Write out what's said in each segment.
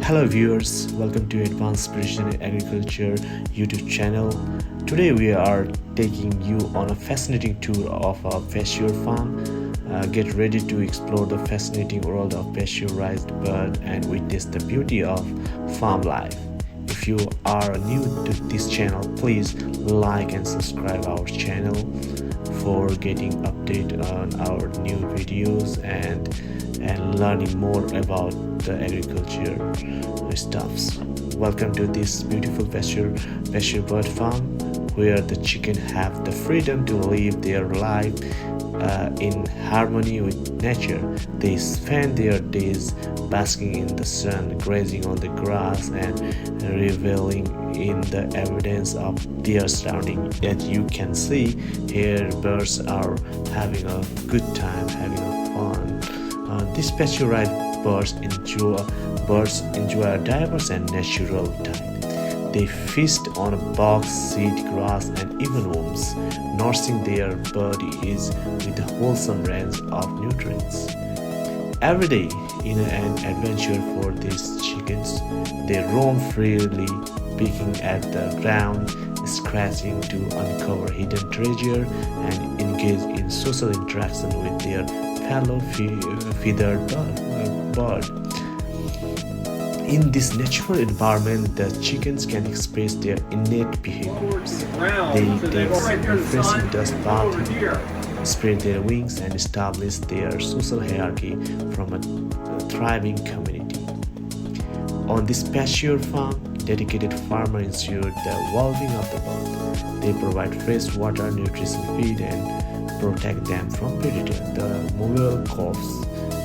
Hello viewers, welcome to Advanced Precision Agriculture YouTube channel. Today we are taking you on a fascinating tour of a pasture farm. Get ready to explore the fascinating world of pasture-raised bird and witness the beauty of farm life. If you are new to this channel, please like and subscribe our channel for getting update on our new videos and learning more about the agriculture stuffs. Welcome to this beautiful PastureBird Farm, where the chicken have the freedom to live their life in harmony with nature. They spend their days basking in the sun, grazing on the grass, and reveling in the evidence of their surrounding. As you can see here, birds are having a good time, having a fun. These pasture-raised birds enjoy a diverse and natural diet. They feast on bugs, seed, grass, and even worms, nourishing their bodies with a wholesome range of nutrients. Every day, in an adventure for these chickens, they roam freely, picking at the ground, scratching to uncover hidden treasure, and engage in social interaction with their fellow feathered bird. In this natural environment, the chickens can express their innate behaviors. They take refreshing dust bathing, spread their wings, and establish their social hierarchy from a thriving community. On this pasture farm, dedicated farmers ensure the well-being of the bird. They provide fresh water, nutrition feed, and protect them from predators. The movable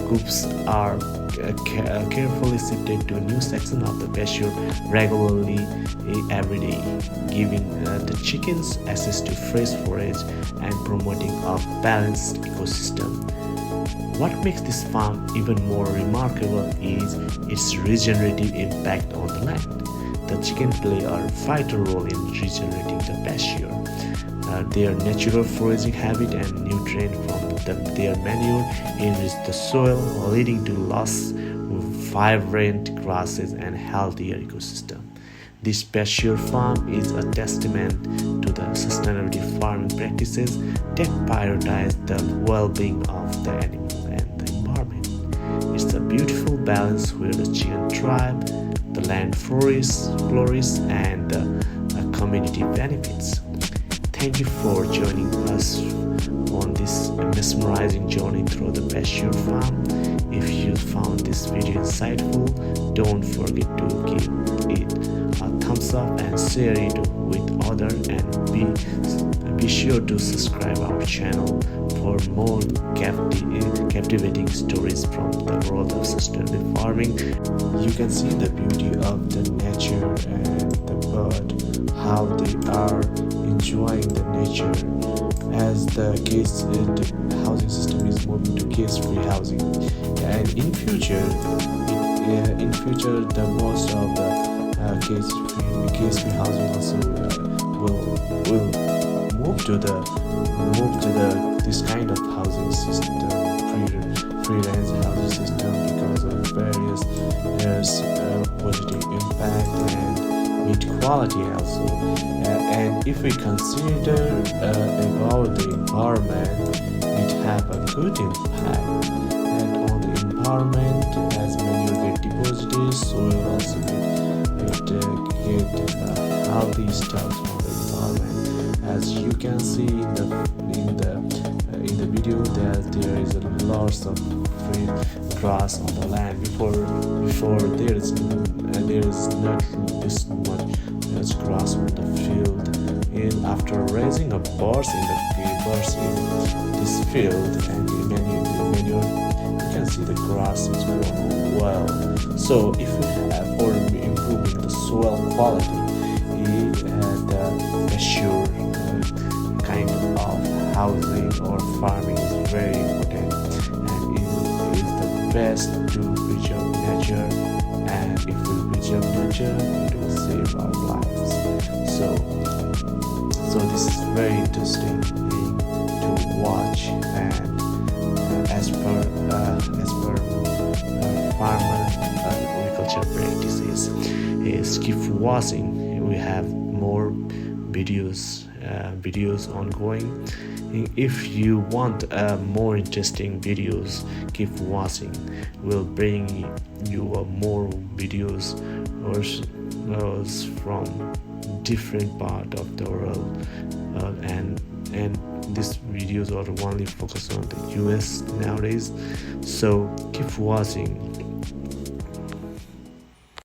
coops are carefully shifted to a new section of the pasture regularly every day, giving the chickens access to fresh forage and promoting a balanced ecosystem. What makes this farm even more remarkable is its regenerative impact on the land. The chicken play a vital role in regenerating the pasture. Their natural foraging habit and nutrient from their manure enrich the soil, leading to lush, vibrant grasses and healthier ecosystem. This pasture farm is a testament to the sustainability farming practices that prioritize the well-being of the animal and the environment. It's a beautiful balance where the chicken thrive, the land flourishes, and the community benefits. Thank you for joining us on this mesmerizing journey through the pasture farm. If you found this video insightful, don't forget to give it a thumbs up and share it with others, and be sure to subscribe our channel for more captivating stories from the world of sustainable farming. You can see the beauty of the nature and the bird, how they are enjoying the nature as the housing system is moving to cage-free housing, and in future the most of the cage-free housing also will move to this kind of housing system, free-range housing system, because of various positive impact and meat quality also. And if we consider about the environment, it have a good impact. And on the environment, as manure get deposited, soil also get healthy stuff from the environment. As you can see in the video, that there is a lots of free grass on the land. Before there is not this much grass on the field. And after raising a birds in this field and in manure, you can see the grass is growing well. So if you have for improving the soil quality, the pasture kind of housing or farming is very important, and it is the best to preserve nature. And if we preserve nature, it will save our lives. So this is very interesting thing to watch, and as per farmer agriculture practices. is keep watching. We have more videos ongoing. If you want more interesting videos, keep watching. We'll bring you more videos from different part of the world, and these videos are only focused on the US nowadays. So keep watching.